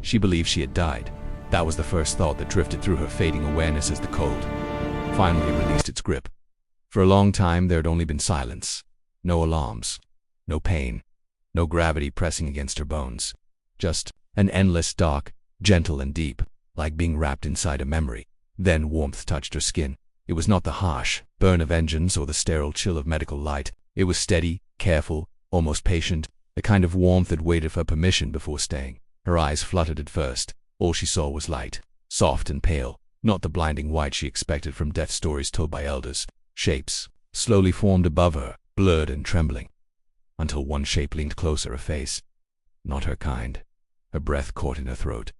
She believed she had died. That was the first thought that drifted through her fading awareness as the cold finally released its grip. For a long time there had only been silence. No alarms. No pain. No gravity pressing against her bones. Just an endless dark, gentle and deep, like being wrapped inside a memory. Then warmth touched her skin. It was not the harsh burn of engines or the sterile chill of medical light. It was steady, careful, almost patient, the kind of warmth that waited for permission before staying. Her eyes fluttered at first. All she saw was light, soft and pale, not the blinding white she expected from death stories told by elders. Shapes slowly formed above her, blurred and trembling, until one shape leaned closer, a face. Not her kind. Her breath caught in her throat.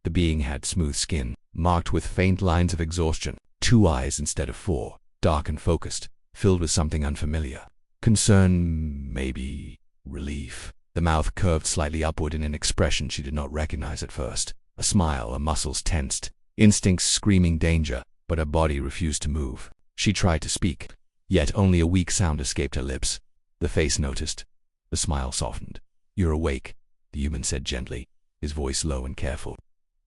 The being had smooth skin, marked with faint lines of exhaustion, 2 eyes instead of 4, dark and focused, filled with something unfamiliar. Concern, maybe relief. The mouth curved slightly upward in an expression she did not recognize at first. A smile, her muscles tensed, instincts screaming danger, but her body refused to move. She tried to speak, yet only a weak sound escaped her lips. The face noticed. The smile softened. "You're awake," the human said gently, his voice low and careful,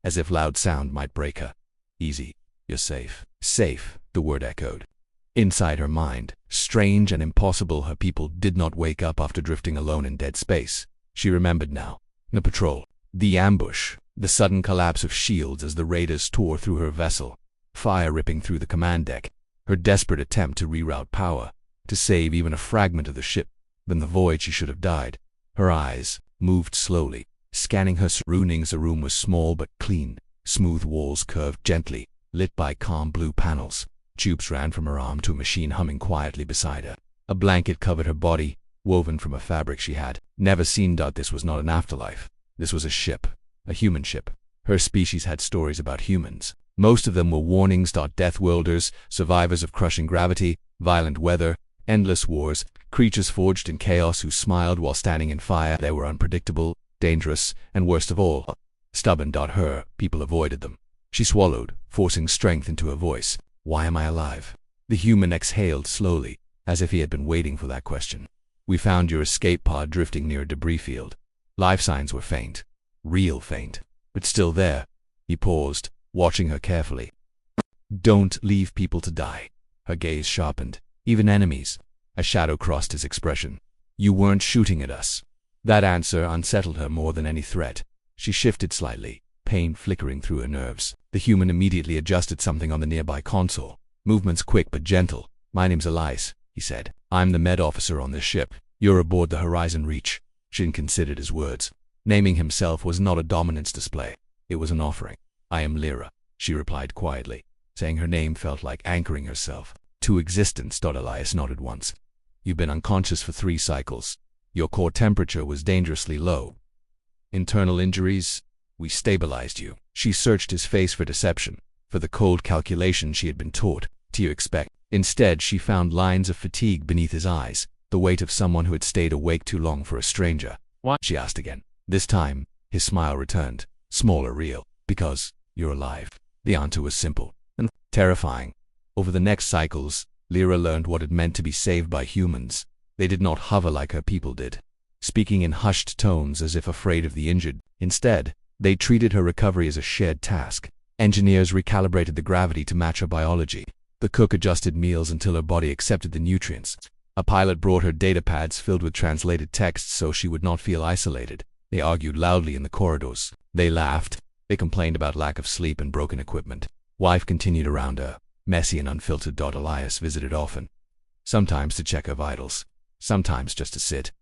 as if loud sound might break her. "Easy. You're safe." Safe, the word echoed. Inside her mind, strange and impossible, her people did not wake up after drifting alone in dead space. She remembered now. The patrol, the ambush, the sudden collapse of shields as the raiders tore through her vessel, fire ripping through the command deck, her desperate attempt to reroute power, to save even a fragment of the ship. Then the void she should have died. Her eyes moved slowly, scanning her surroundings. The room was small but clean. Smooth walls curved gently, lit by calm blue panels. Tubes ran from her arm to a machine humming quietly beside her. A blanket covered her body, woven from a fabric she had never seen. This was not an afterlife. This was a ship, a human ship. Her species had stories about humans. Most of them were warnings. Death worlders, survivors of crushing gravity, violent weather, endless wars, creatures forged in chaos who smiled while standing in fire. They were unpredictable, dangerous, and worst of all, stubborn. Her people avoided them. She swallowed, forcing strength into her voice. "Why am I alive?" The human exhaled slowly, as if he had been waiting for that question. "We found your escape pod drifting near a debris field. Life signs were faint, real faint, but still there." He paused, watching her carefully. "Don't leave people to die." Her gaze sharpened. "Even enemies." A shadow crossed his expression. "You weren't shooting at us." That answer unsettled her more than any threat. She shifted slightly, pain flickering through her nerves. The human immediately adjusted something on the nearby console. Movements quick but gentle. "My name's Elias," he said. "I'm the med officer on this ship. You're aboard the Horizon Reach." Shin considered his words. Naming himself was not a dominance display. It was an offering. "I am Lyra," she replied quietly. Saying her name felt like anchoring herself to existence. Elias nodded once. "You've been unconscious for 3 cycles. Your core temperature was dangerously low. Internal injuries? We stabilized you." She searched his face for deception, for the cold calculation she had been taught. "Do you expect?" Instead, she found lines of fatigue beneath his eyes, the weight of someone who had stayed awake too long for a stranger. "Why?" she asked again. This time, his smile returned, smaller, real. "Because you're alive." The answer was simple and terrifying. Over the next cycles, Lyra learned what it meant to be saved by humans. They did not hover like her people did, speaking in hushed tones as if afraid of the injured. Instead, they treated her recovery as a shared task. Engineers recalibrated the gravity to match her biology. The cook adjusted meals until her body accepted the nutrients. A pilot brought her data pads filled with translated texts so she would not feel isolated. They argued loudly in the corridors. They laughed. They complained about lack of sleep and broken equipment. Life continued around her, messy and unfiltered. Elias visited often, sometimes to check her vitals, sometimes just to sit.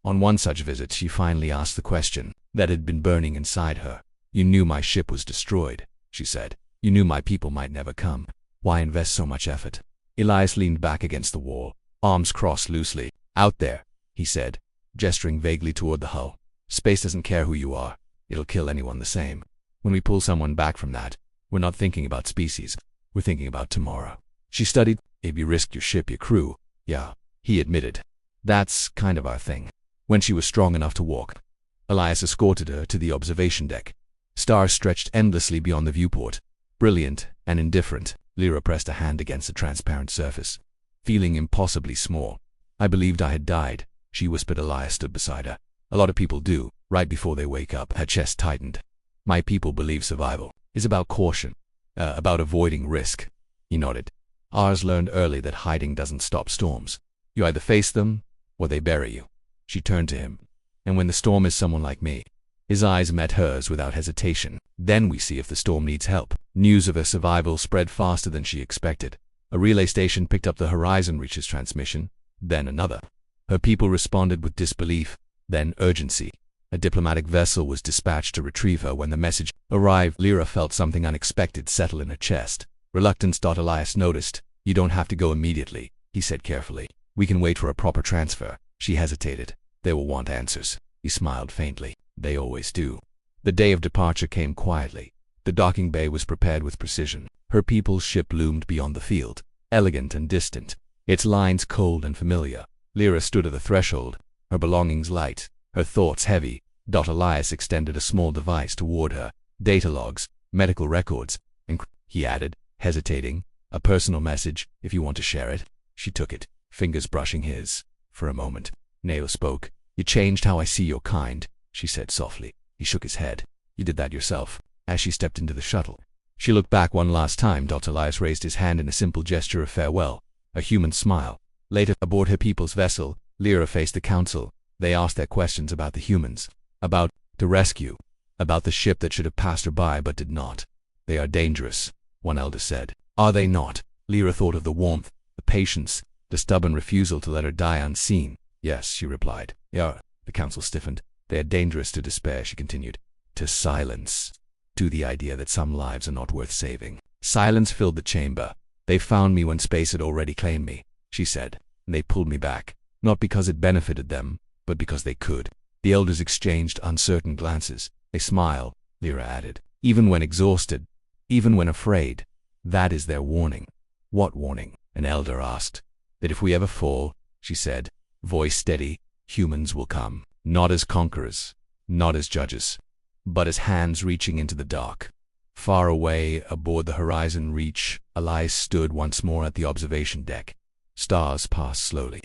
On one such visit, she finally asked the question that had been burning inside her. "You knew my ship was destroyed," she said. "You knew my people might never come. Why invest so much effort?" Elias leaned back against the wall, arms crossed loosely. "Out there," he said, gesturing vaguely toward the hull. "Space doesn't care who you are. It'll kill anyone the same. When we pull someone back from that, we're not thinking about species. We're thinking about tomorrow." She studied. "If you risked your ship, your crew." "Yeah," he admitted. "That's kind of our thing." When she was strong enough to walk, Elias escorted her to the observation deck. Stars stretched endlessly beyond the viewport. Brilliant and indifferent, Lyra pressed a hand against the transparent surface, feeling impossibly small. "I believed I had died," she whispered. Elias stood beside her. "A lot of people do, right before they wake up." Her chest tightened. My people believe survival is about caution, about avoiding risk. He nodded. Ours learned early that hiding doesn't stop storms. You either face them, or they bury you. She turned to him. And when the storm is someone like me, his eyes met hers without hesitation. Then we see if the storm needs help. News of her survival spread faster than she expected. A relay station picked up the Horizon Reach's transmission, then another. Her people responded with disbelief, then urgency. A diplomatic vessel was dispatched to retrieve her. When the message arrived, Lyra felt something unexpected settle in her chest. Reluctance. Elias noticed. You don't have to go immediately, he said carefully. We can wait for a proper transfer. She hesitated. They will want answers. He smiled faintly. They always do. The day of departure came quietly. The docking bay was prepared with precision. Her people's ship loomed beyond the field, elegant and distant, its lines cold and familiar. Lyra stood at the threshold, her belongings light, her thoughts heavy. Elias extended a small device toward her. Data logs, medical records, and he added, hesitating, a personal message, if you want to share it. She took it, fingers brushing his. For a moment, Neo spoke. You changed how I see your kind, she said softly. He shook his head. You did that yourself. As she stepped into the shuttle, she looked back one last time. Elias raised his hand in a simple gesture of farewell, a human smile. Later, aboard her people's vessel, Lyra faced the council. They asked their questions about the humans, about the rescue, about the ship that should have passed her by but did not. They are dangerous, one elder said. Are they not? Lyra thought of the warmth, the patience, the stubborn refusal to let her die unseen. Yes, she replied. Yeah, the council stiffened. They are dangerous to despair, she continued. To silence. To the idea that some lives are not worth saving. Silence filled the chamber. They found me when space had already claimed me, she said, and they pulled me back. Not because it benefited them, but because they could. The elders exchanged uncertain glances. They smiled, Lyra added. Even when exhausted, even when afraid. That is their warning. What warning? An elder asked. That if we ever fall, she said, voice steady, humans will come. Not as conquerors, not as judges, but as hands reaching into the dark. Far away, aboard the Horizon Reach, Elias stood once more at the observation deck. Stars passed slowly,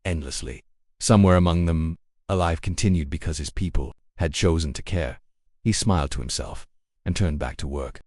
endlessly. Somewhere among them, alive continued because his people had chosen to care. He smiled to himself and turned back to work.